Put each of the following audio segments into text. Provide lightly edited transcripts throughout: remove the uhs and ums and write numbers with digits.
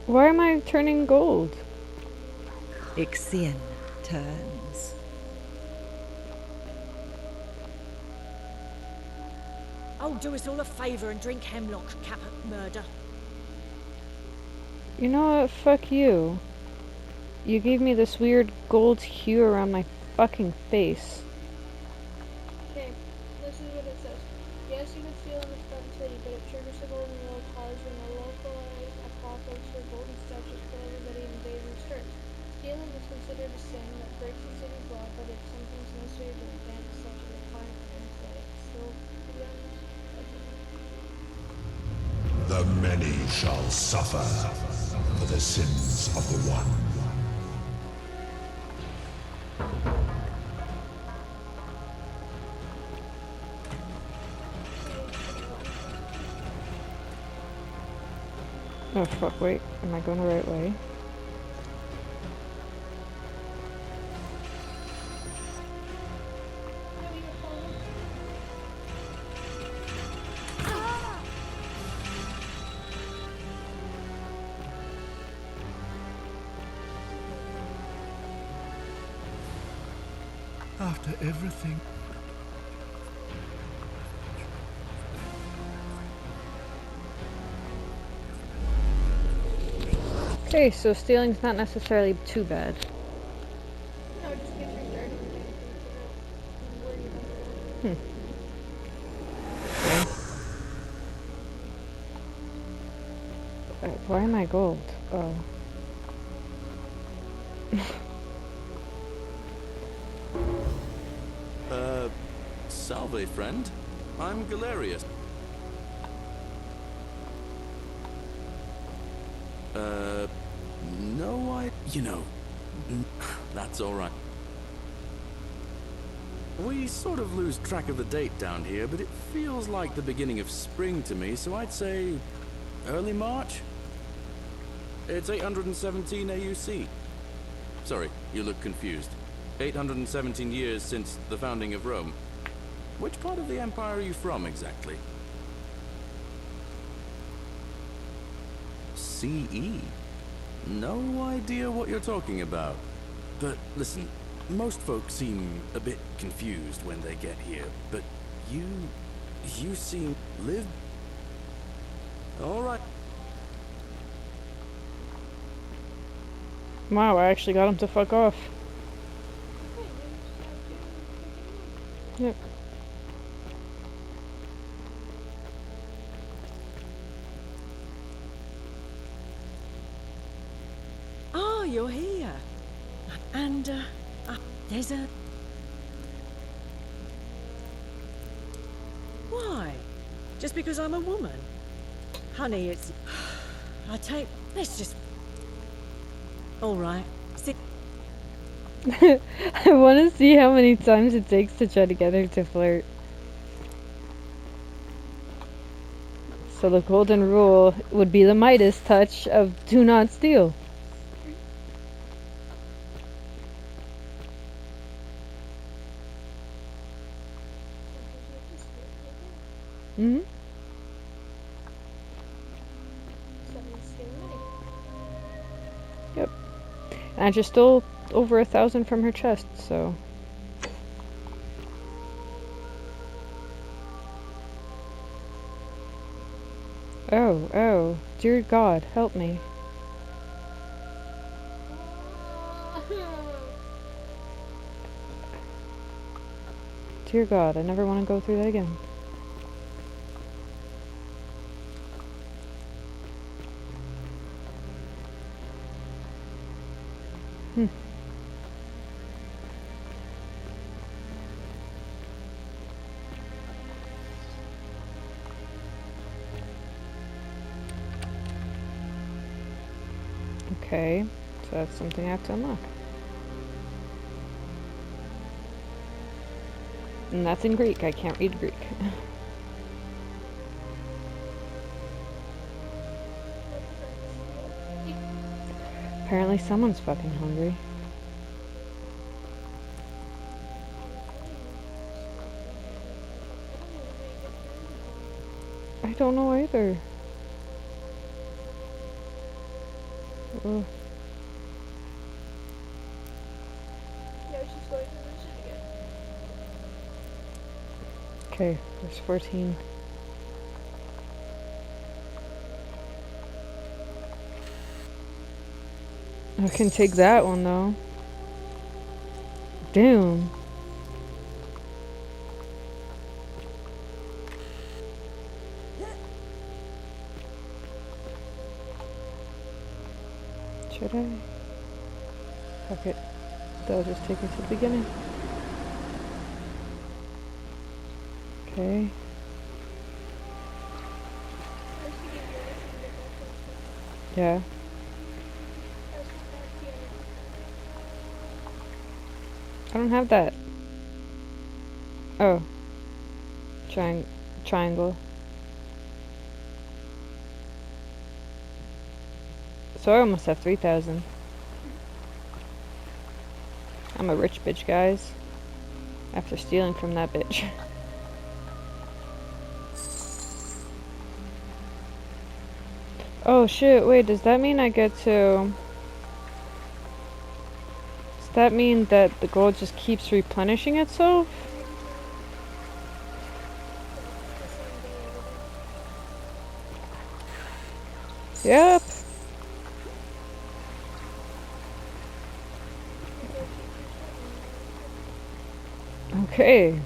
Why am I turning gold? Ixion turns. Oh, do us all a favour and drink hemlock, Kappa murder. You know what? Fuck you. You gave me this weird gold hue around my fucking face. Okay, this is what it says. Yes, you can steal in the front city, but it triggers the golden rule clause when a localized apocalypse for golden statues for everybody invades and starts. Stealing is considered a sin that breaks the city's law, but it's sometimes necessary to advance such a requirement that it still prevents legend. The many shall suffer for the sins of the one. Oh fuck, wait. Am I going the right way? After everything. Okay, so stealing's not necessarily too bad. No, it just gets you started and then you can figure out where you want to go. Why am I gold? Oh. Salve, friend. I'm Galerius. No, you know, that's alright. We sort of lose track of the date down here, but it feels like the beginning of spring to me, so I'd say early March? It's 817 AUC. Sorry, you look confused. 817 years since the founding of Rome. Which part of the Empire are you from, exactly? CE? No idea what you're talking about. But listen, most folks seem a bit confused when they get here, but you seem live. All right. Wow, I actually got him to fuck off. Yep. Oh, you're here. And, there's a... Why? Just because I'm a woman? Honey, it's... Let's just... Alright. Sit... I want to see how many times it takes to try to get her to flirt. So the golden rule would be the Midas touch of do not steal. Hmm? Yep. And I just stole over 1,000 from her chest, so... Oh, dear God, help me. Dear God, I never want to go through that again. Okay, so that's something I have to unlock. And that's in Greek, I can't read Greek. Apparently someone's fucking hungry. I don't know either. Ooh. Yeah, she's going to lose it again. Okay, there's 14. I can take that one though. Damn. Should I? Fuck it. That'll just take me to the beginning. Okay. I was thinking the other thing to get back to. Yeah. I was back here. I don't have that. Oh. Triangle. So I almost have 3,000. I'm a rich bitch, guys. After stealing from that bitch. Oh shit, wait, does that mean I get to... Does that mean that the gold just keeps replenishing itself? Yep. Okay.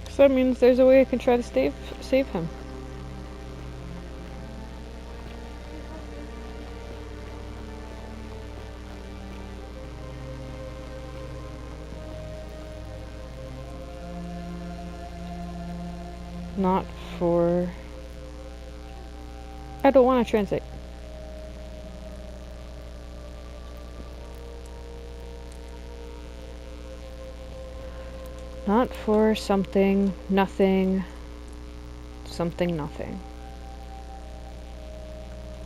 So that means there's a way I can try to save him. Not for... I don't want to translate. Not for something, nothing, something, nothing.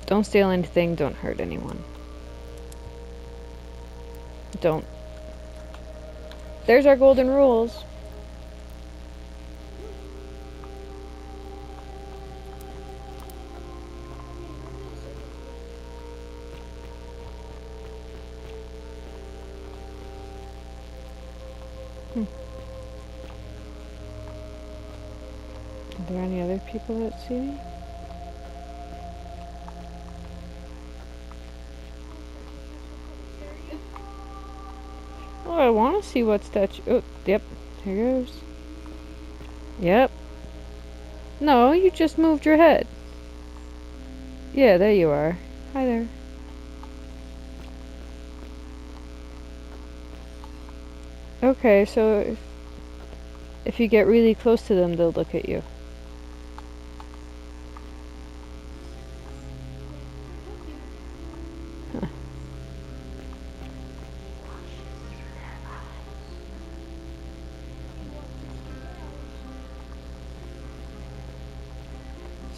Don't steal anything, don't hurt anyone. Don't. There's our golden rules. Are there any other people that see me? Oh, I want to see what statue... Oh, yep. Here goes. Yep. No, you just moved your head. Yeah, there you are. Hi there. Okay, so if you get really close to them, they'll look at you. Huh.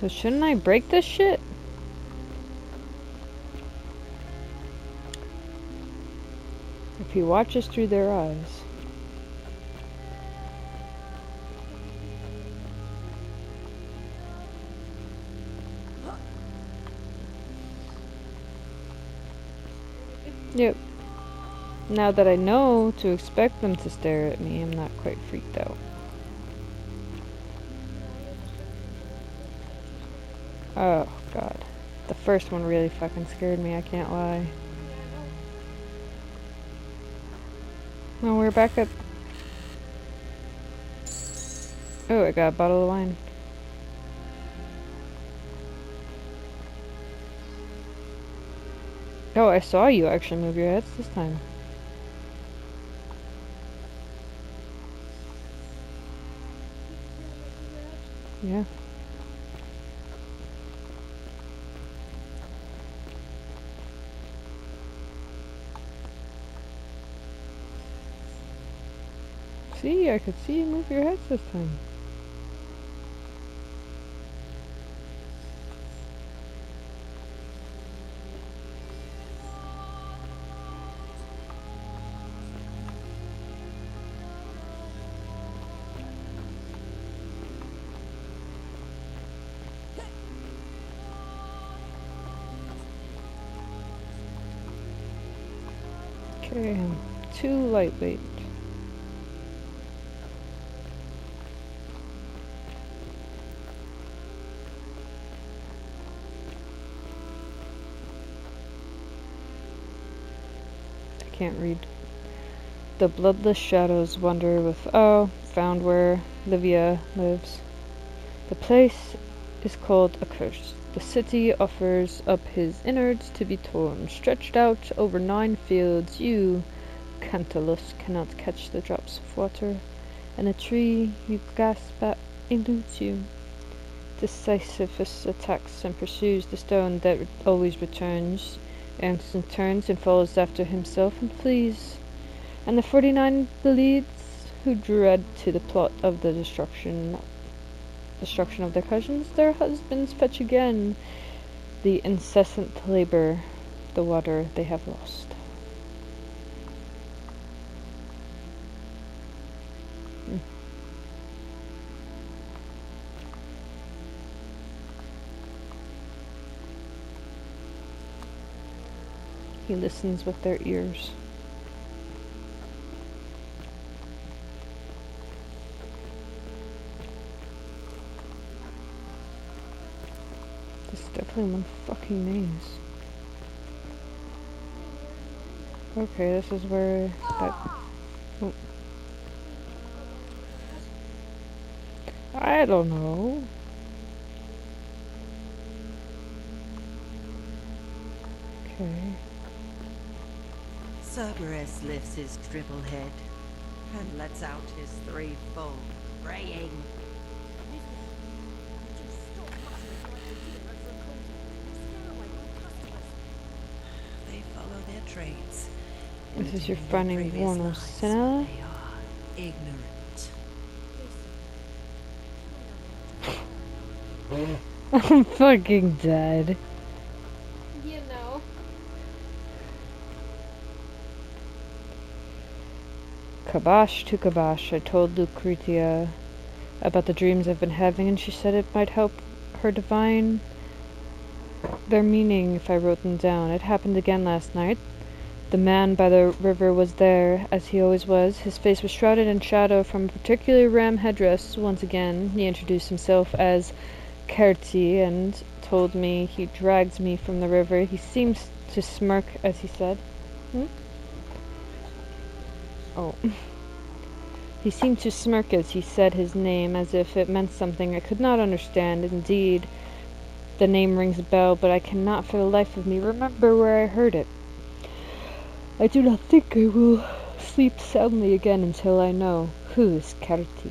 So shouldn't I break this shit? If he watches through their eyes. Yep. Now that I know to expect them to stare at me, I'm not quite freaked out. Oh, God. The first one really fucking scared me, I can't lie. Oh, we're back up. Oh, I got a bottle of wine. Oh, I saw you actually move your heads this time. Yeah. See, I could see you move your heads this time. Okay, I'm too lightweight. I can't read. The bloodless shadows wander with, oh, found where Livia lives. The place is called Accursed. The city offers up his innards to be torn. Stretched out over 9 fields, you, Cantalus, cannot catch the drops of water, and a tree you grasp at eludes you. The Sisyphus attacks and pursues the stone that always returns, and turns and follows after himself and flees. And the 49 Belides, who dread to the plot of the destruction of their cousins, their husbands fetch again the incessant labor, the water they have lost. He listens with their ears. This is definitely one fucking maze. Okay, this is where that... Oh. I don't know. Okay. Cerberus lifts his triple head and lets out his threefold braying. They follow their traits. This is your Within their finding previous Warner lives, Senna. They are ignorant. I'm fucking dead. You know. Kabosh to kabosh, I told Lucretia about the dreams I've been having, and she said it might help her divine their meaning if I wrote them down. It happened again last night. The man by the river was there, as he always was. His face was shrouded in shadow from a particular ram headdress. Once again, he introduced himself as Kerti and told me he dragged me from the river. He seemed to smirk as he said, Oh. He seemed to smirk as he said his name, as if it meant something I could not understand. Indeed, the name rings a bell, but I cannot for the life of me remember where I heard it. I do not think I will sleep soundly again until I know who is Kerti.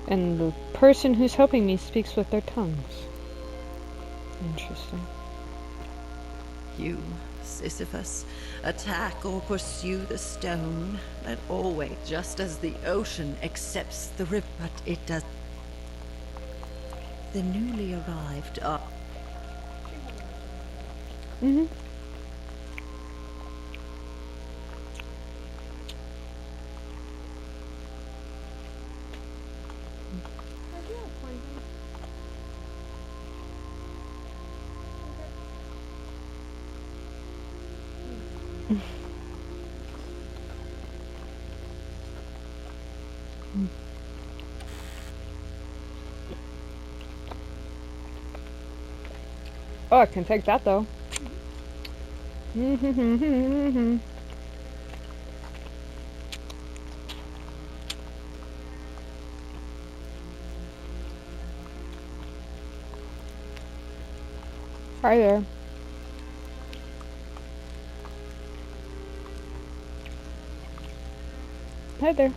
And the person who's helping me speaks with their tongues. Interesting. You, Sisyphus, attack or pursue the stone, and always just as the ocean accepts the river, but it does. The newly arrived are. Mm-hmm. I do have pointing. Oh, I can take that though. Mm-hmm. Hi there. Hi there.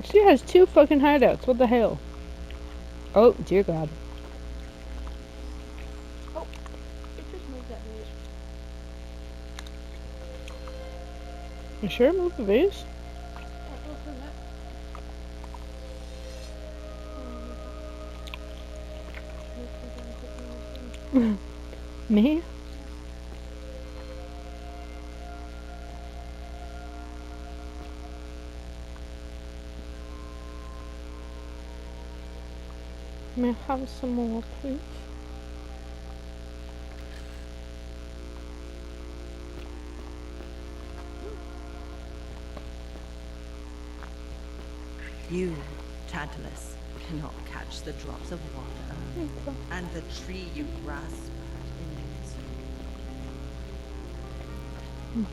She has 2 fucking hideouts. What the hell? Oh, dear God. Oh, it just moved. You sure move the vase? I'll open that. Me? May I have some more, please? You, Tantalus, cannot catch the drops of water, and the tree you grasp at eludes you.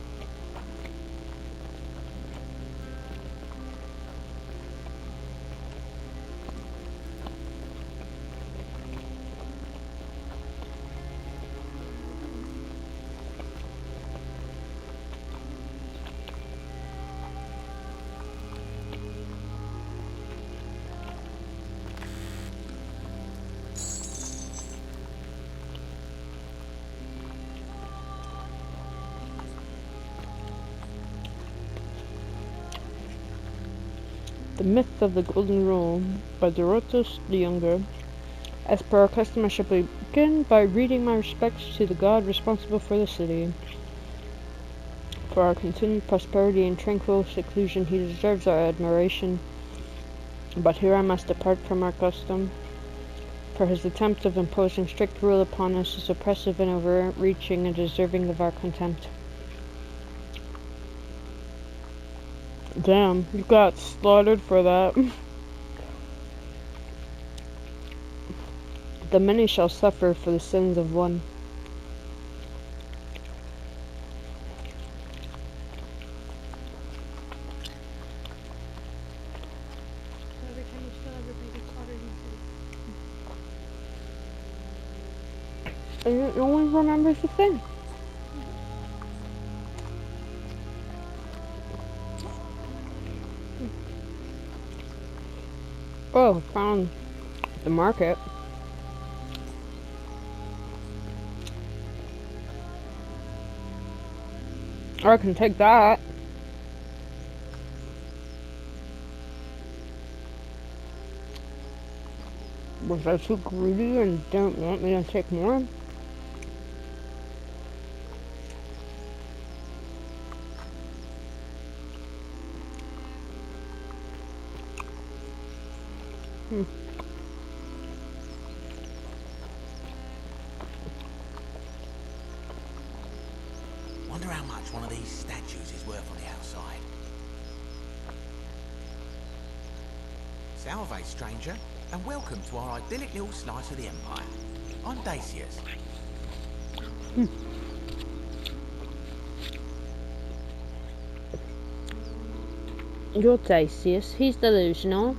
The Myth of the Golden Rule by Dorothus the Younger. As per our custom, I shall begin by reading my respects to the god responsible for the city. For our continued prosperity and tranquil seclusion, he deserves our admiration. But here I must depart from our custom, for his attempt of imposing strict rule upon us is oppressive and overreaching and deserving of our contempt. Damn, you got slaughtered for that. The many shall suffer for the sins of one. So every time you steal, everybody gets slaughtered in the city. And no one remembers the thing. Oh, found the market. Or I can take that. Was I too greedy and don't want me to take more? Wonder how much one of these statues is worth on the outside. Salve, stranger, and welcome to our idyllic little slice of the Empire. I'm Dacius. You're Dacius. He's delusional.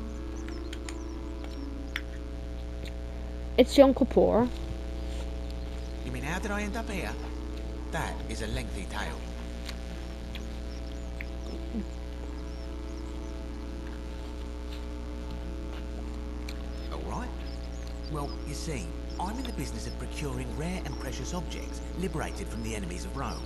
It's Yom Kippur. You mean how did I end up here? That is a lengthy tale. Alright. Well, you see, I'm in the business of procuring rare and precious objects liberated from the enemies of Rome.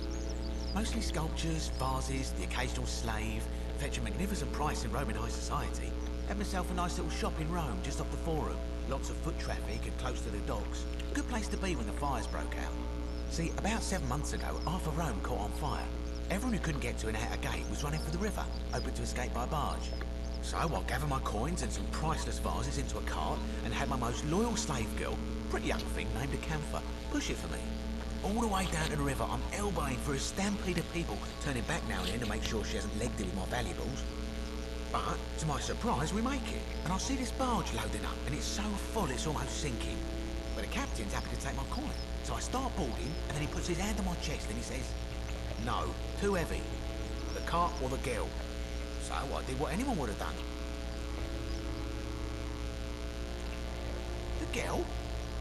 Mostly sculptures, vases, the occasional slave, fetch a magnificent price in Roman high society. Had myself a nice little shop in Rome just off the Forum. Lots of foot traffic and close to the docks. Good place to be when the fires broke out. See, about 7 months ago, half of Rome caught on fire. Everyone who couldn't get to an outer gate was running for the river, hoping to escape by barge. So I gathered my coins and some priceless vases into a cart and had my most loyal slave girl, pretty young thing named Acantha, push it for me. All the way down to the river, I'm elbowing for a stampede of people, turning back now and then to make sure she hasn't legged it with my valuables. But, to my surprise, we make it, and I see this barge loading up, and it's so full it's almost sinking. But the captain's happy to take my coin, so I start boarding, and then he puts his hand on my chest and he says, "No, too heavy. The cart or the girl." So I did what anyone would have done. The girl?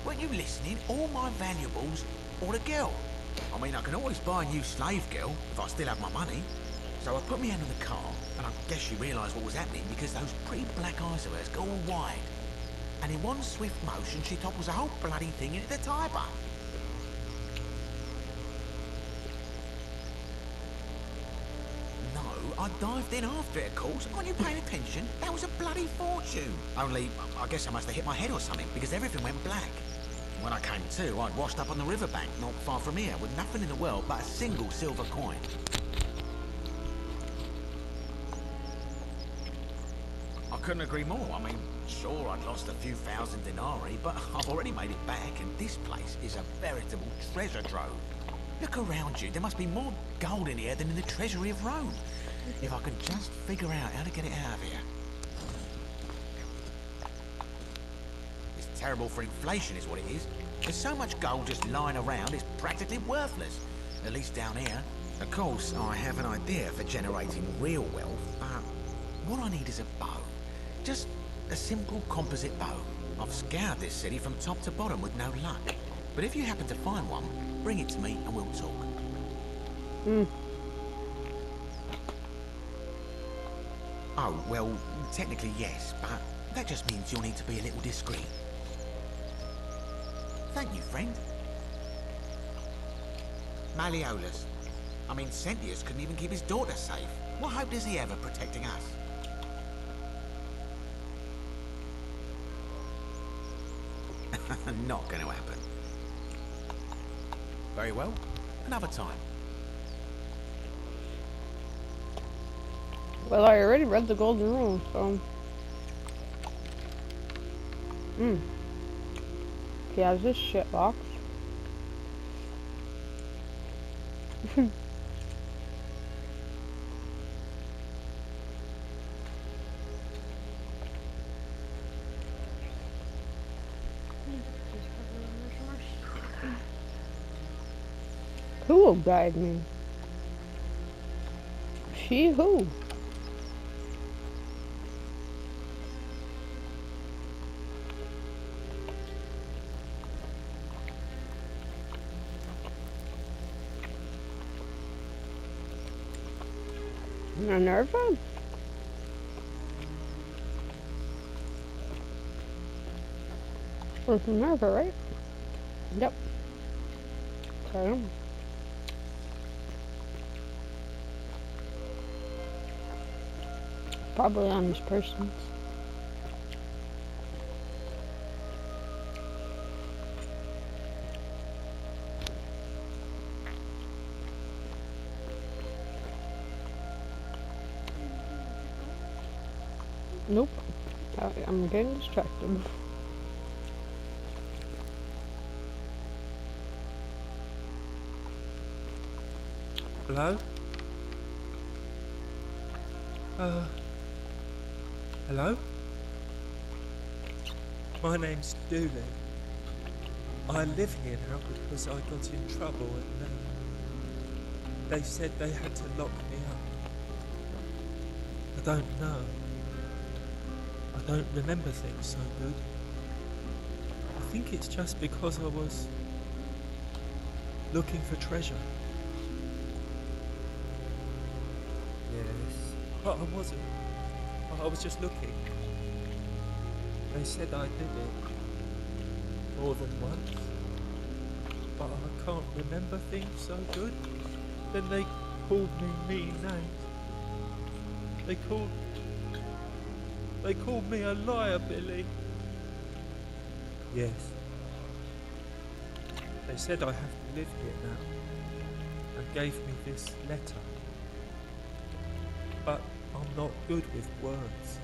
Weren't you listening? All my valuables or the girl? I mean, I can always buy a new slave girl if I still have my money. So I put my hand on the car, and I guess she realised what was happening because those pretty black eyes of hers go all wide. And in one swift motion, she topples the whole bloody thing into the Tiber. No, I dived in after it, of course. Aren't you paying attention? That was a bloody fortune. Only, I guess I must have hit my head or something, because everything went black. When I came to, I'd washed up on the riverbank, not far from here, with nothing in the world but a single silver coin. I couldn't agree more. I mean, sure, I'd lost a few thousand denarii, but I've already made it back, and this place is a veritable treasure trove. Look around you. There must be more gold in here than in the treasury of Rome. If I can just figure out how to get it out of here. It's terrible for inflation is what it is. There's so much gold just lying around, it's practically worthless. At least down here. Of course, I have an idea for generating real wealth, but what I need is a bow. Just a simple composite bow. I've scoured this city from top to bottom with no luck. But if you happen to find one, bring it to me and we'll talk. Oh, well, technically yes, but that just means you'll need to be a little discreet. Thank you, friend. Malleolus. I mean, Sentius couldn't even keep his daughter safe. What hope does he have of protecting us? Not going to happen. Very well. Another time. Well, I already read the golden rule, so... He has this shit box. Who will guide me? She who? Minerva? It's Minerva, right? Yep. Okay. Probably on this person's. Nope. I'm getting distracted. Hello? Hello? My name's Dooley. I live here now because I got in trouble and they said they had to lock me up. I don't know. I don't remember things so good. I think it's just because I was looking for treasure. Yes. But I wasn't. I was just looking. They said I did it more than once. But I can't remember things so good. Then they called me mean names. They called me a liar, Billy. Yes. They said I have to live here now, and gave me this letter. But I'm not good with words.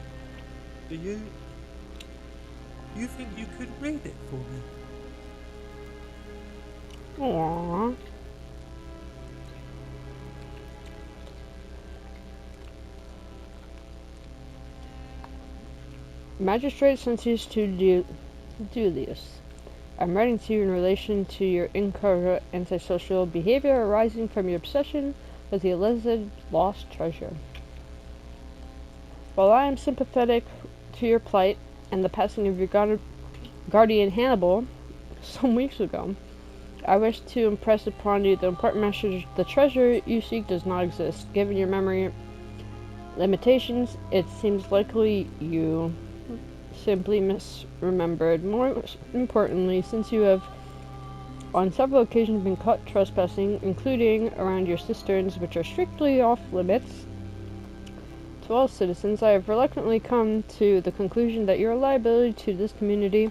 Do you? You think you could read it for me? Aww. Magistrate Sentius to Dulius. I'm writing to you in relation to your incorrect antisocial behavior arising from your obsession with the alleged lost treasure. While I am sympathetic to your plight and the passing of your guardian Hannibal some weeks ago, I wish to impress upon you the important message: the treasure you seek does not exist. Given your memory limitations, it seems likely you simply misremembered. More importantly, since you have on several occasions been caught trespassing, including around your cisterns, which are strictly off limits, To all citizens, I have reluctantly come to the conclusion that you are a liability to this community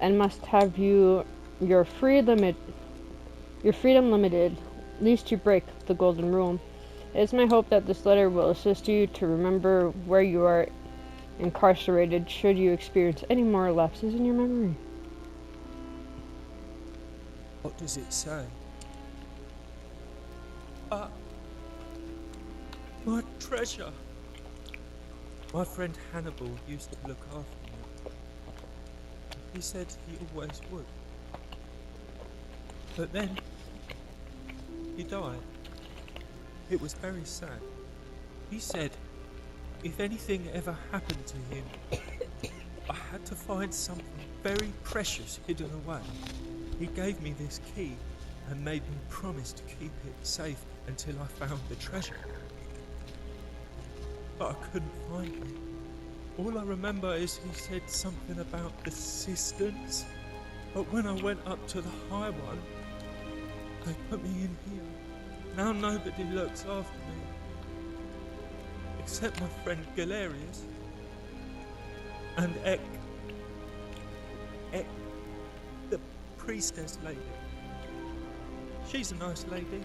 and must have your freedom limited, lest you break the golden rule. It is my hope that this letter will assist you to remember where you are incarcerated should you experience any more lapses in your memory. What does it say? My treasure! My friend Hannibal used to look after me. He said he always would. But then, he died. It was very sad. He said if anything ever happened to him, I had to find something very precious hidden away. He gave me this key and made me promise to keep it safe until I found the treasure. But I couldn't find it. All I remember is he said something about the cisterns, but when I went up to the high one, they put me in here. Now nobody looks after me, except my friend Galerius and Ek, the priestess lady. She's a nice lady.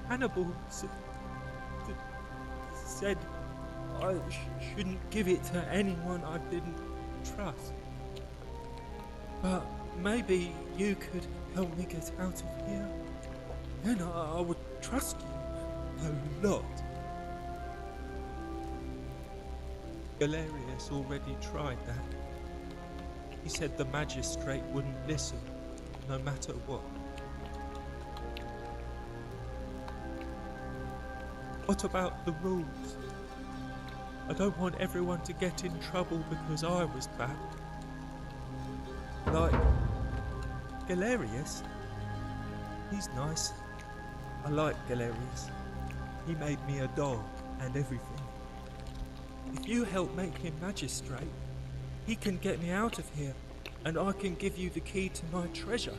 Hannibal said I shouldn't give it to anyone I didn't trust. But maybe you could help me get out of here. Then I would trust you a lot. Galerius already tried that. He said the magistrate wouldn't listen, no matter what. What about the rules? I don't want everyone to get in trouble because I was bad. Like Galerius. He's nice. I like Galerius. He made me a doll and everything. If you help make him magistrate, he can get me out of here, and I can give you the key to my treasure.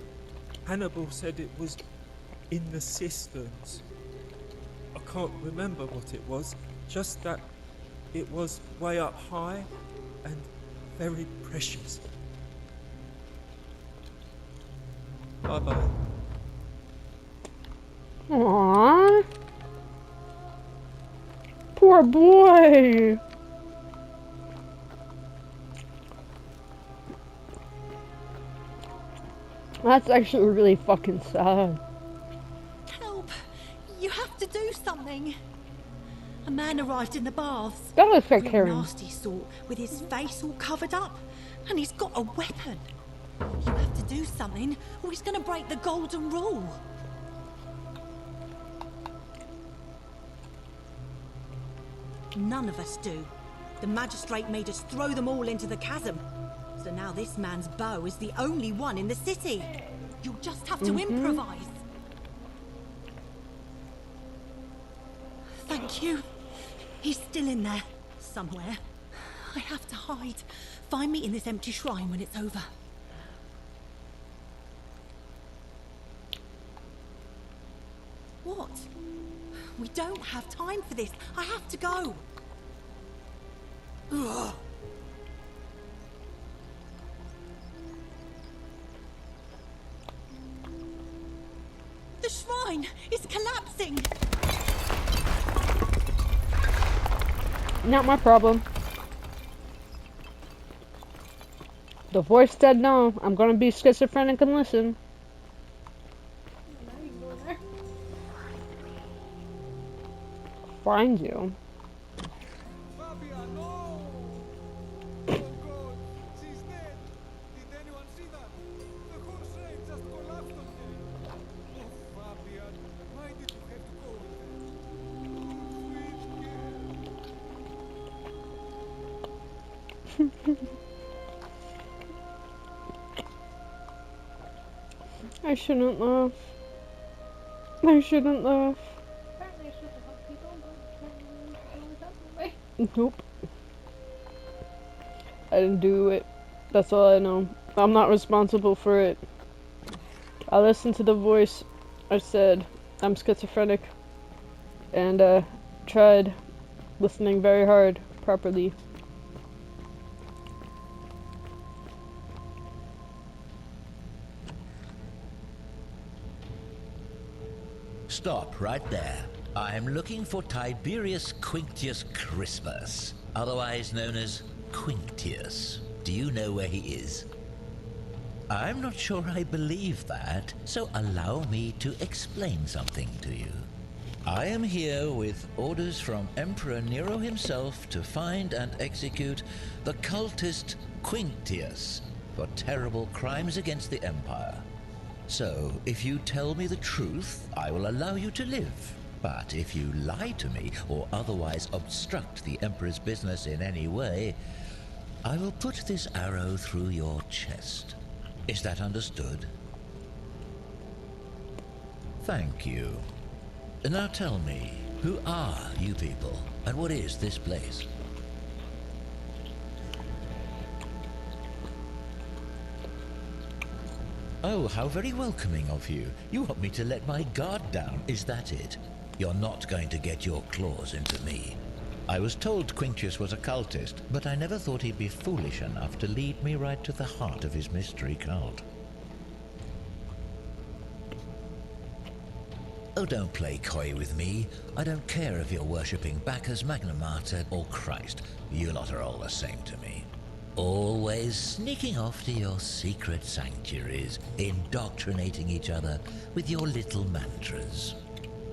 Hannibal said it was in the cisterns. I can't remember what it was, just that it was way up high and very precious. Bye-bye. Aww. Poor boy. That's actually really fucking sad. Help! You have to do something. A man arrived in the baths. That looks like Real Karen. nasty sort, with his face all covered up, and he's got a weapon. You have to do something, or he's gonna break the golden rule. None of us do. The magistrate made us throw them all into the chasm. So now this man's bow is the only one in the city. You'll just have to improvise. Thank you. He's still in there, somewhere. I have to hide. Find me in this empty shrine when it's over. What? We don't have time for this. I have to go. Ugh. The shrine is collapsing. Not my problem. The voice said no. I'm gonna be schizophrenic and listen. Now you can go in there. Find you. Fabian, no! Oh God, she's dead. Did anyone see that? The whole train just collapsed on her. Oh, Fabian, why did you have to go with her? Sweet girl. I shouldn't laugh. I shouldn't laugh. Apparently you're supposed to help people, but apparently you always help anyway. Nope. I didn't do it. That's all I know. I'm not responsible for it. I listened to the voice. I said, I'm schizophrenic. and tried listening very hard, properly. Stop right there. I'm looking for Tiberius Quinctius Crispus, otherwise known as Quinctius. Do you know where he is? I'm not sure I believe that, so allow me to explain something to you. I am here with orders from Emperor Nero himself to find and execute the cultist Quinctius for terrible crimes against the Empire. So, if you tell me the truth, I will allow you to live. But if you lie to me or otherwise obstruct the Emperor's business in any way, I will put this arrow through your chest. Is that understood? Thank you. Now tell me, who are you people, and what is this place? Oh, how very welcoming of you. You want me to let my guard down, is that it? You're not going to get your claws into me. I was told Quinctius was a cultist, but I never thought he'd be foolish enough to lead me right to the heart of his mystery cult. Oh, don't play coy with me. I don't care if you're worshipping Bacchus, Magna Mater, or Christ. You lot are all the same to me. Always sneaking off to your secret sanctuaries, indoctrinating each other with your little mantras.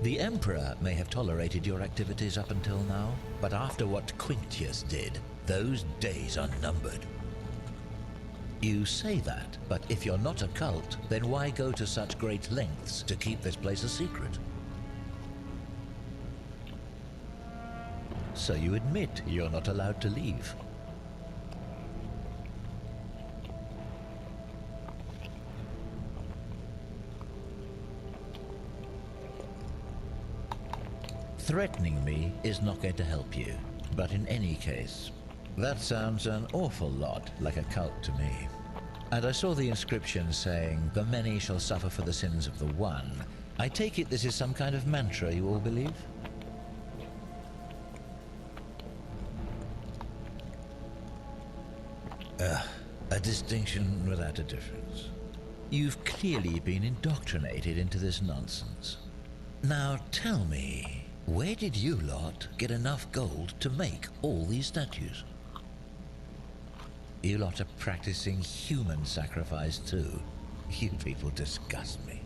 The Emperor may have tolerated your activities up until now, but after what Quinctius did, those days are numbered. You say that, but if you're not a cult, then why go to such great lengths to keep this place a secret? So you admit you're not allowed to leave. Threatening me is not going to help you, but in any case, that sounds an awful lot like a cult to me. And I saw the inscription saying, "The many shall suffer for the sins of the one." I take it this is some kind of mantra you all believe? A distinction without a difference. You've clearly been indoctrinated into this nonsense. Now tell me, where did you lot get enough gold to make all these statues? You lot are practicing human sacrifice too. You people disgust me.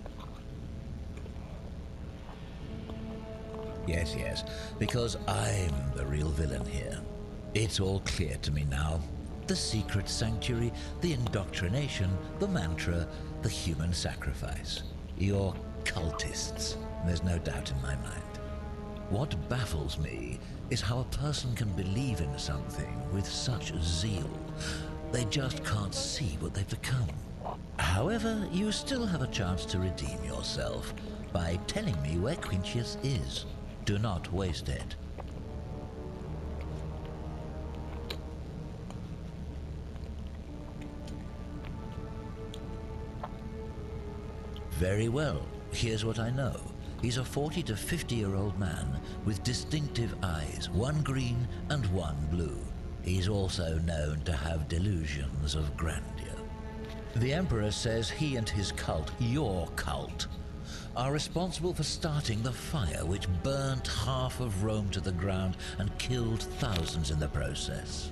Yes, because I'm the real villain here. It's all clear to me now. The secret sanctuary, the indoctrination, the mantra, the human sacrifice. You're cultists, there's no doubt in my mind. What baffles me is how a person can believe in something with such zeal. They just can't see what they've become. However, you still have a chance to redeem yourself by telling me where Quinctius is. Do not waste it. Very well. Here's what I know. He's a 40 to 50-year-old man with distinctive eyes, one green and one blue. He's also known to have delusions of grandeur. The Emperor says he and his cult, your cult, are responsible for starting the fire which burnt half of Rome to the ground and killed thousands in the process.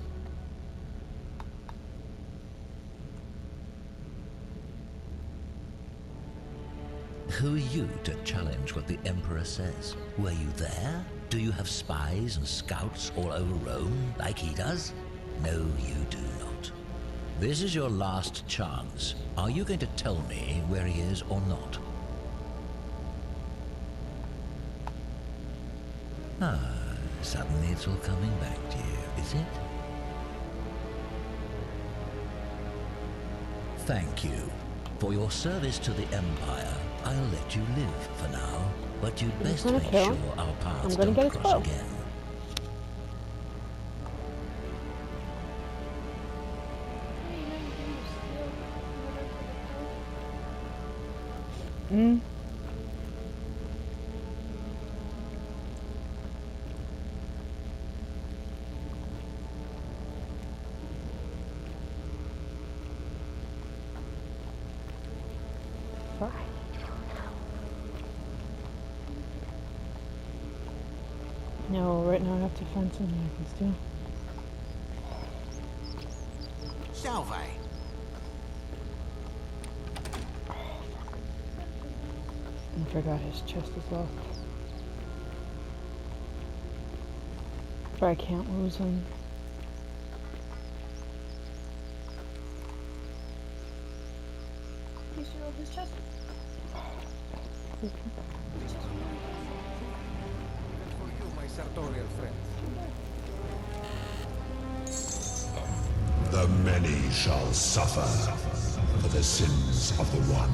Who are you to challenge what the Emperor says? Were you there? Do you have spies and scouts all over Rome, like he does? No, you do not. This is your last chance. Are you going to tell me where he is or not? Suddenly it's all coming back to you, is it? Thank you. For your service to the Empire, I'll let you live for now, but you'd best make sure our paths don't cross again. No, right now I have to find something I can steal. Salve. I forgot his chest is locked. But I can't lose him. You steal his chest. Even for you, my sartorial friend. The many shall suffer for the sins of the one.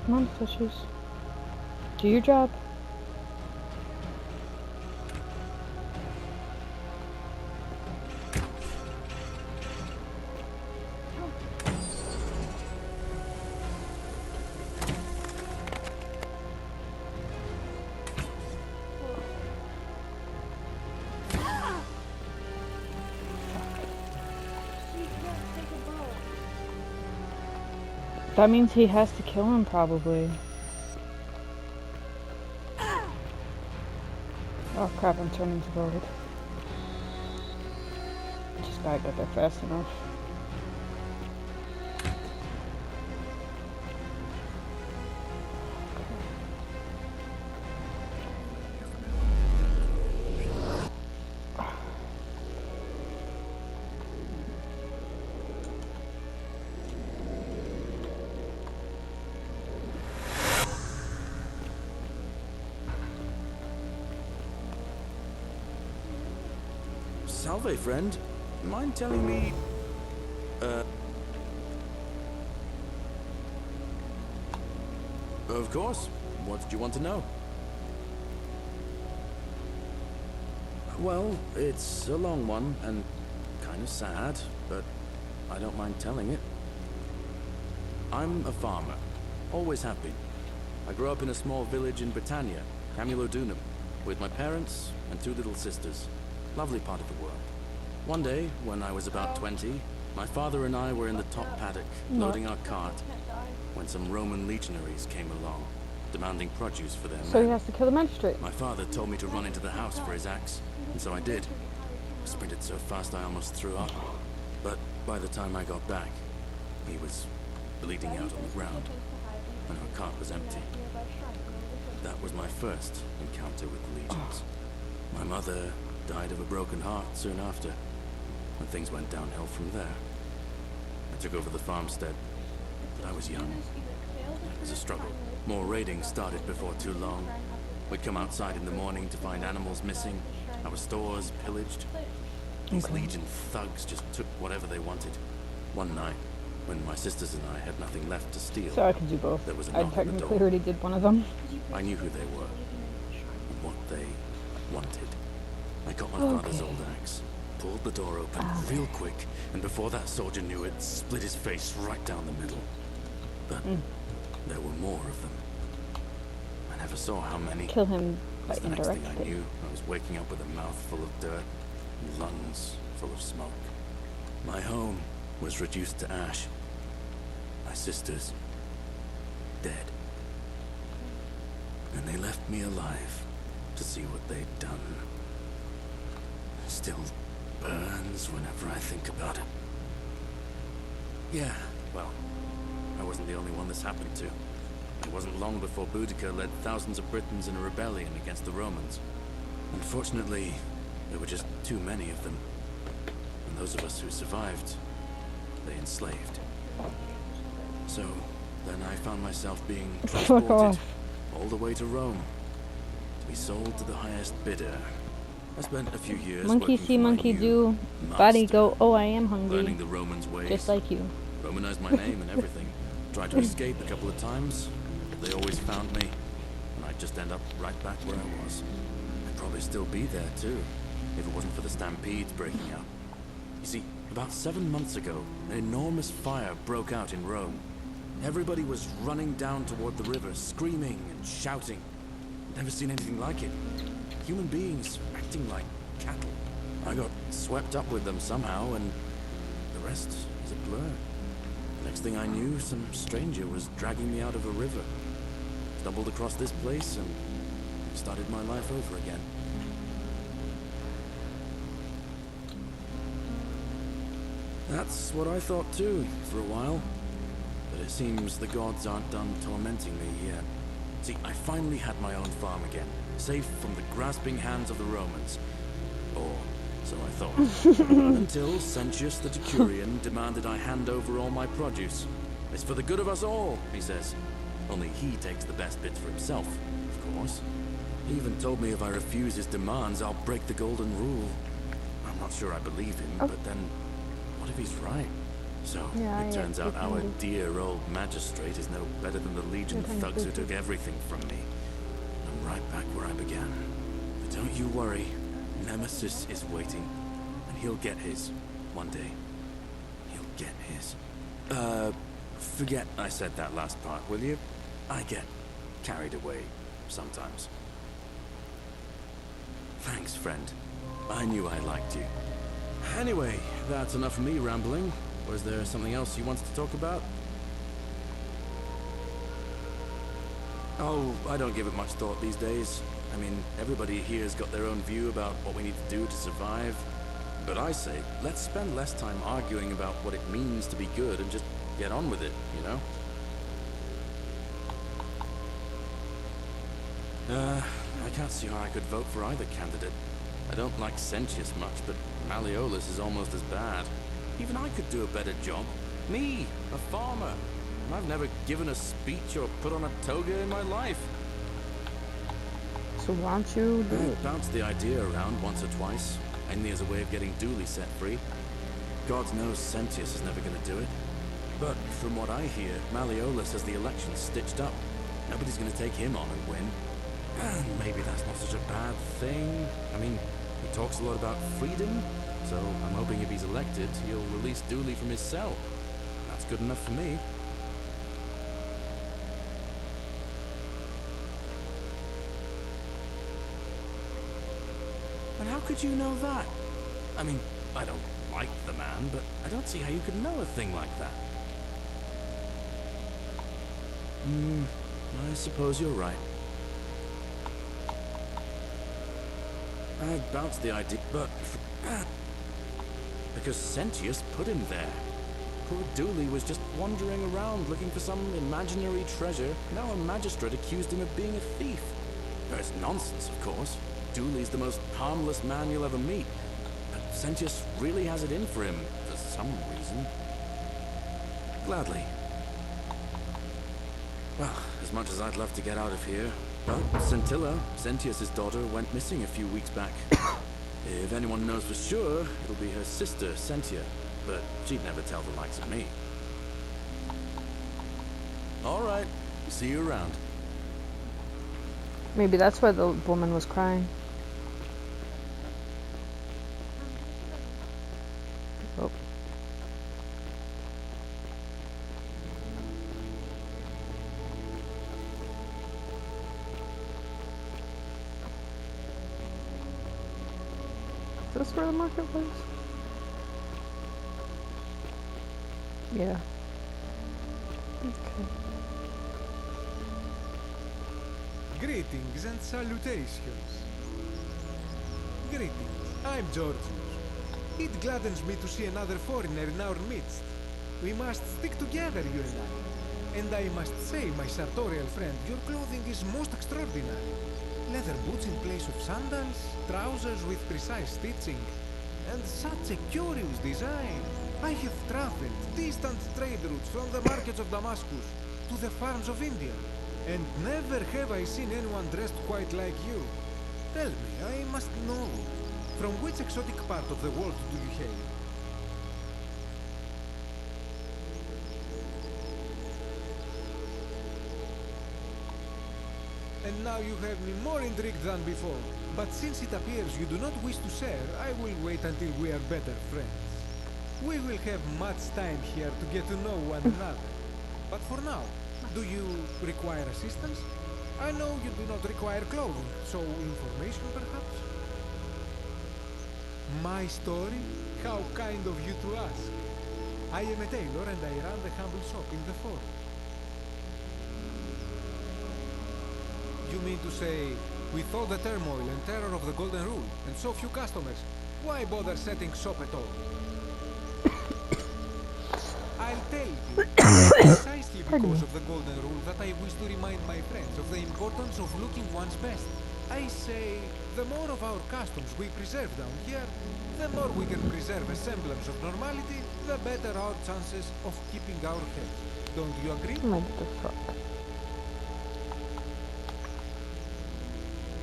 Come on, fishes. Do your job. That means he has to kill him, probably. Oh crap, I'm turning to gold. Just gotta get there fast enough. Salve, friend. Mind telling me... Of course. What did you want to know? Well, it's a long one, and kind of sad, but I don't mind telling it. I'm a farmer. Always have been. I grew up in a small village in Britannia, Camulodunum, with my parents and 2 little sisters. Lovely part of the world. One day, when I was about 20, my father and I were in the top paddock, loading our cart, when some Roman legionaries came along, demanding produce for their So he men. has to kill the magistrate. My father told me to run into the house for his axe, and so I did. I sprinted so fast I almost threw up, but by the time I got back, he was bleeding out on the ground, and our cart was empty. That was my first encounter with the legions. My mother died of a broken heart soon after, and things went downhill from there. I took over the farmstead, but I was young. It was a struggle. More raiding started before too long. We'd come outside in the morning to find animals missing, our stores pillaged. These Legion thugs just took whatever they wanted. One night, when my sisters and I had nothing left to steal, So I can do both. there was a I knock at the technically door. already did one of them. I knew who they were, and what they wanted. I got my father's old axe, pulled the door open real quick, and before that soldier knew it, split his face right down the middle. But there were more of them. I never saw how many. Kill him by The next thing I indirect. knew, I was waking up with a mouth full of dirt and lungs full of smoke. My home was reduced to ash. My sisters, dead. And they left me alive to see what they'd done. Still burns whenever I think about it. Yeah, well, I wasn't the only one this happened to. It wasn't long before Boudica led thousands of Britons in a rebellion against the Romans. Unfortunately, there were just too many of them. And those of us who survived, they enslaved. So, then I found myself being Fuck transported off. all the way to Rome to be sold to the highest bidder. I spent a few years Monkey working see, for my monkey new do. Body master, go, oh, I am hungry. learning the Romans' ways. Just like you. Romanized my name and everything. Tried to escape a couple of times, but they always found me, and I'd just end up right back where I was. I'd probably still be there too, if it wasn't for the stampedes breaking out. You see, about 7 months ago, an enormous fire broke out in Rome. Everybody was running down toward the river, screaming and shouting. Never seen anything like it. Human beings acting like cattle. I got swept up with them somehow, and the rest is a blur. Next thing I knew, some stranger was dragging me out of a river. stumbled across this place and started my life over again. That's what I thought too, for a while. But it seems the gods aren't done tormenting me yet. See, I finally had my own farm again, safe from the grasping hands of the Romans. Or so I thought. Until Sentius the Decurion demanded I hand over all my produce. It's for the good of us all, he says. Only he takes the best bits for himself, of course. He even told me if I refuse his demands, I'll break the golden rule. I'm not sure I believe him, but then, what if he's right? So, it turns out our dear old magistrate is no better than the legion of thugs who took everything from me. I'm right back where I began. But don't you worry, Nemesis is waiting, and he'll get his, one day. He'll get his. Forget I said that last part, will you? I get carried away sometimes. Thanks, friend. I knew I liked you. Anyway, that's enough of me rambling. Was there something else you wanted to talk about? Oh, I don't give it much thought these days. I mean, everybody here's got their own view about what we need to do to survive. But I say, let's spend less time arguing about what it means to be good and just get on with it, you know? I can't see how I could vote for either candidate. I don't like Sentius much, but Malleolus is almost as bad. Even I could do a better job. Me, a farmer. And I've never given a speech or put on a toga in my life. So why don't you do it? I bounced the idea around once or twice, mainly as a way of getting Dooley set free. God knows Sentius is never going to do it. But from what I hear, Malleolus has the election stitched up. Nobody's going to take him on and win. And maybe that's not such a bad thing. I mean, he talks a lot about freedom, so I'm hoping if he's elected, he'll release Dooley from his cell. That's good enough for me. But how could you know that? I mean, I don't like the man, but I don't see how you could know a thing like that. I suppose you're right. I bounced the idea, but because Sentius put him there. Poor Dooley was just wandering around looking for some imaginary treasure. Now a magistrate accused him of being a thief. It's nonsense, of course. Dooley's the most harmless man you'll ever meet. But Sentius really has it in for him, for some reason. Gladly. Well, as much as I'd love to get out of here, well, Scintilla, Sentius's daughter, went missing a few weeks back. If anyone knows for sure, it'll be her sister, Sentia. But she'd never tell the likes of me. All right. See you around. Maybe that's why the woman was crying. Oh. Is this where the market was? Yeah. Okay. Greetings and salutations. Greetings, I'm Georgius. It gladdens me to see another foreigner in our midst. We must stick together, you and I. And I must say, my sartorial friend, your clothing is most extraordinary. Leather boots in place of sandals, trousers with precise stitching, and such a curious design. I have traveled distant trade routes from the markets of Damascus to the farms of India, and never have I seen anyone dressed quite like you. Tell me, I must know, from which exotic part of the world do you hail? And now you have me more intrigued than before. But since it appears you do not wish to share, I will wait until we are better friends. We will have much time here to get to know one another. But for now, do you require assistance? I know you do not require clothing, so information perhaps? My story? How kind of you to ask. I am a tailor and I run the humble shop in the forest. you mean to say, with all the turmoil and terror of the Golden Rule, and so few customers, why bother setting shop at all? I'll tell you, precisely because of the Golden Rule that I wish to remind my friends of the importance of looking one's best. I say, the more of our customs we preserve down here, the more we can preserve a semblance of normality, the better our chances of keeping our health. Don't you agree? What the fuck?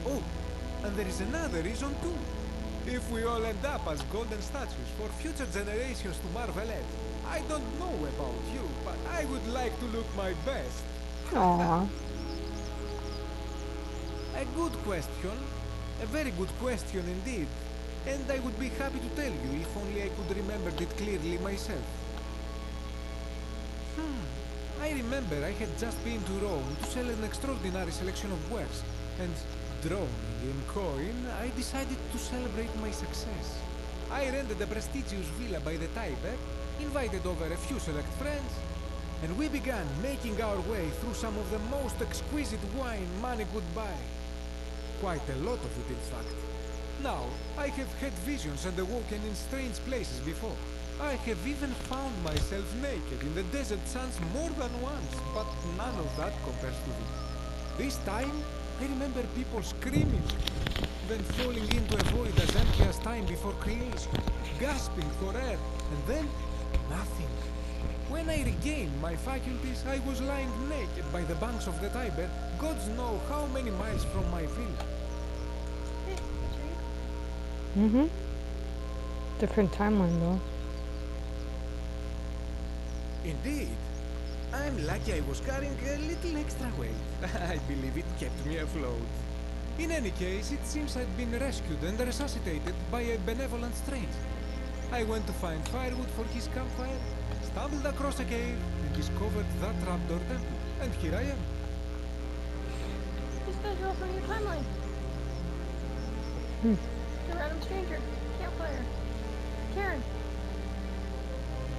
Oh, and there is another reason too. If we all end up as golden statues for future generations to marvel at, I don't know about you, but I would like to look my best. Aww. A good question. A very good question indeed. And I would be happy to tell you if only I could remember it clearly myself. I remember I had just been to Rome to sell an extraordinary selection of wares, and drowning in coin, I decided to celebrate my success. I rented a prestigious villa by the Tiber, invited over a few select friends, and we began making our way through some of the most exquisite wine money could buy. Quite a lot of it, in fact. Now, I have had visions and awoken in strange places before. I have even found myself naked in the desert sands more than once, but none of that compares to this. This time, I remember people screaming, then falling into a void as empty as time before creation, gasping for air, and then nothing. When I regained my faculties, I was lying naked by the banks of the Tiber, gods know how many miles from my villa. Hey, that's right. Mm-hmm. Different timeline though. Indeed. I'm lucky I was carrying a little extra weight. I believe it kept me afloat. In any case, it seems I'd been rescued and resuscitated by a benevolent stranger. I went to find firewood for his campfire, stumbled across a cave, and discovered that trapdoor temple. And here I am. These guys are all from your timeline. Hmm. The random stranger. Campfire. Karen.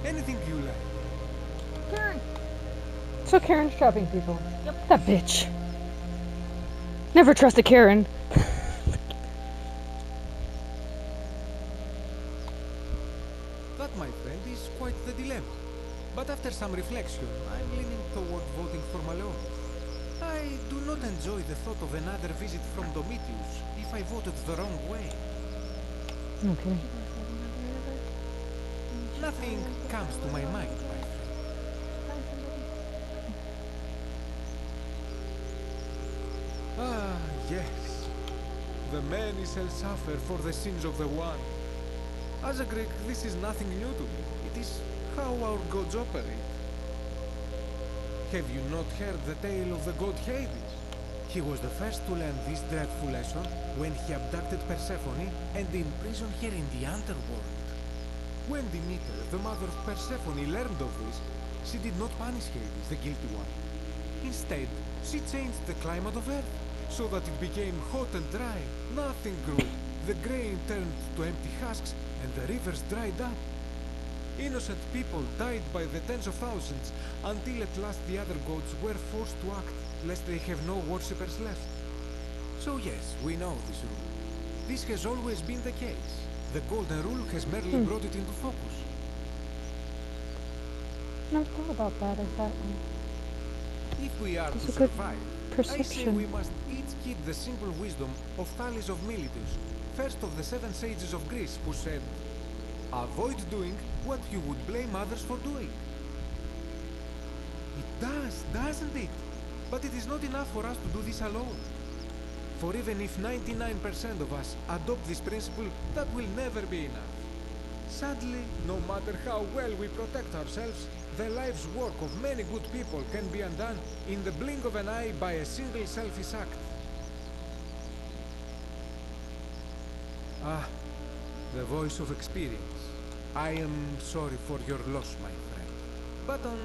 Anything you like. Karen. So Karen's trapping people. Yep. That bitch. Never trust a Karen. That, my friend, is quite the dilemma. But after some reflection, I'm leaning toward voting for Malone. I do not enjoy the thought of another visit from Domitius if I voted the wrong way. Okay. Nothing comes to my mind, my friend. Ah, yes. The many shall suffer for the sins of the one. As a Greek, this is nothing new to me. It is how our gods operate. Have you not heard the tale of the god Hades? He was the first to learn this dreadful lesson when he abducted Persephone and imprisoned her in the underworld. When Demeter, the mother of Persephone, learned of this, she did not punish Hades, the guilty one. Instead, she changed the climate of Earth so that it became hot and dry. Nothing grew. The grain turned to empty husks and the rivers dried up. Innocent people died by the tens of thousands until at last the other gods were forced to act lest they have no worshippers left. So yes, we know this rule. This has always been the case. The Golden Rule has merely brought it into focus. Never thought about that exactly. If we are That's to a good survive, I say perception. we must each keep the simple wisdom of Thales of Miletus, first of the 7 sages of Greece, who said, "Avoid doing what you would blame others for doing." It does, doesn't it? But it is not enough for us to do this alone. For even if 99% of us adopt this principle, that will never be enough. Sadly, no matter how well we protect ourselves, the life's work of many good people can be undone in the blink of an eye by a single selfish act. Ah, the voice of experience. I am sorry for your loss, my friend. But on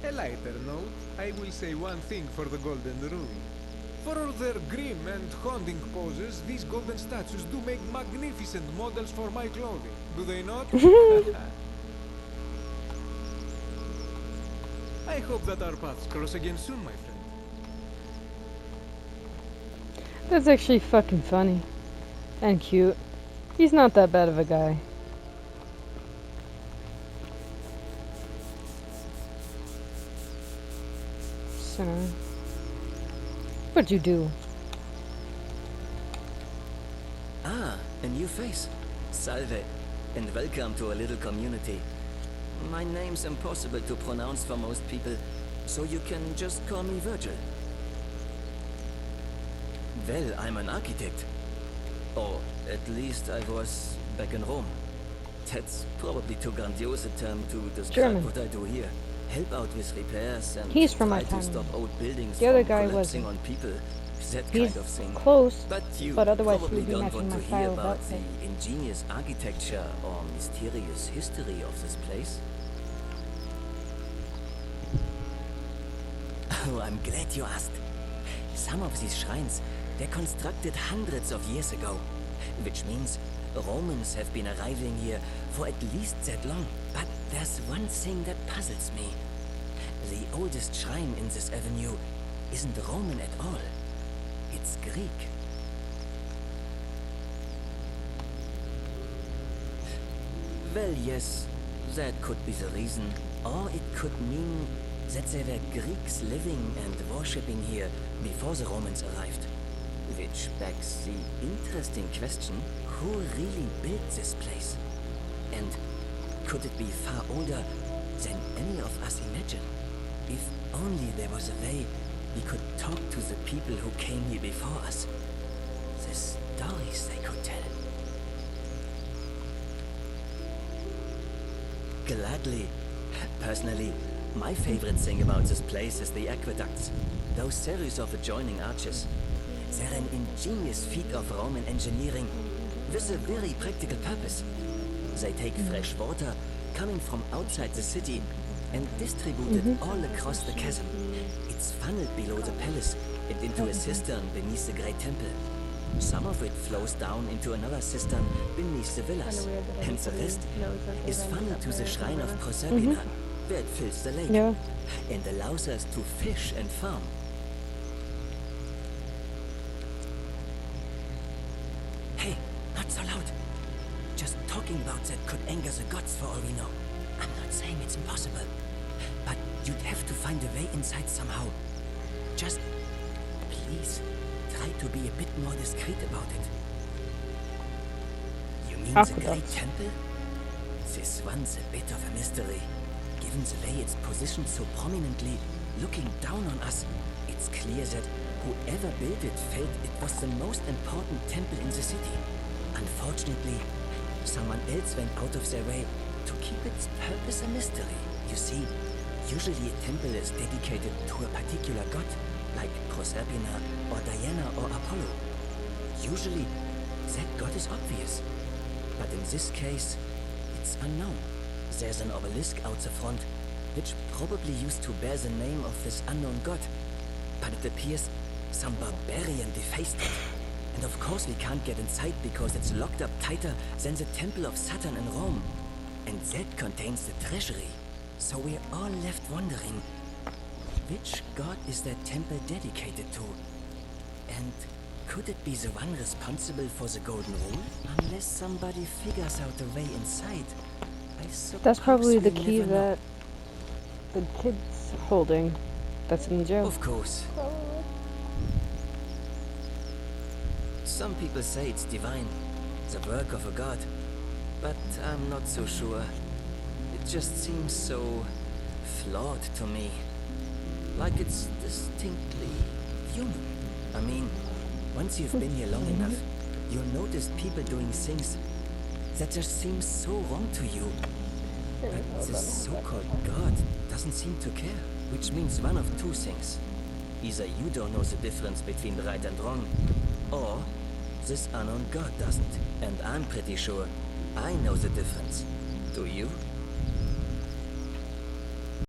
a lighter note, I will say one thing for the Golden Rule. For all their grim and haunting poses, these golden statues do make magnificent models for my clothing, do they not? I hope that our paths cross again soon, my friend. That's actually fucking funny. And cute. He's not that bad of a guy. So, what'd you do? Ah, a new face. Salve, and welcome to a little community. My name's impossible to pronounce for most people, so you can just call me Virgil. Well, I'm an architect. Or at least I was back in Rome. That's probably too grandiose a term to describe German. what I do here. Help out with repairs and He's from try our to town. stop old buildings The other from guy collapsing wasn't. on people. That He's kind of thing. close, But you but otherwise he probably would be don't matching want my to hear style of about outfit. the ingenious architecture or mysterious history of this place. Oh, I'm glad you asked. Some of these shrines, they're constructed hundreds of years ago, which means Romans have been arriving here for at least that long. But there's one thing that puzzles me. The oldest shrine in this avenue isn't Roman at all. It's Greek. Well, yes, that could be the reason. Or it could mean that there were Greeks living and worshipping here before the Romans arrived. Which begs the interesting question, who really built this place? And could it be far older than any of us imagine? If only there was a way we could talk to the people who came here before us. The stories they could tell. Gladly. Personally, my favorite thing about this place is the aqueducts. Those series of adjoining arches. They're an ingenious feat of Roman engineering with a very practical purpose. They take fresh water coming from outside the city and distribute it all across the chasm. It's funneled below the palace and into a cistern beneath the great temple. Some of it flows down into another cistern beneath the villas, and the rest is funneled to the shrine of Proserpina, where it fills the lake, and allows us to fish and farm. Hey, not so loud. Just talking about that could anger the gods for all we know. I'm not saying it's impossible, but you'd have to find a way inside somehow. Just, please, try to be a bit more discreet about it. You mean the Great Temple? This one's a bit of a mystery. Given the way it's positioned so prominently, looking down on us, it's clear that whoever built it felt it was the most important temple in the city. Unfortunately, someone else went out of their way to keep its purpose a mystery. You see, usually a temple is dedicated to a particular god, like Proserpina or Diana or Apollo. Usually, that god is obvious. But in this case, it's unknown. There's an obelisk out the front, which probably used to bear the name of this unknown god. But it appears some barbarian defaced it. And of course we can't get inside because it's locked up tighter than the Temple of Saturn in Rome. And that contains the treasury. So we're all left wondering, which god is that temple dedicated to? And could it be the one responsible for the Golden Rule? Unless somebody figures out a way inside. That's probably the key that the kid's holding. That's in the jail. Of course. Some people say it's divine, the work of a god. But I'm not so sure. It just seems so flawed to me. Like it's distinctly human. I mean, once you've been here long enough, you'll notice people doing things that just seem so wrong to you. But this so-called god doesn't seem to care, which means one of two things. Either you don't know the difference between right and wrong, or this unknown god doesn't. And I'm pretty sure I know the difference. Do you?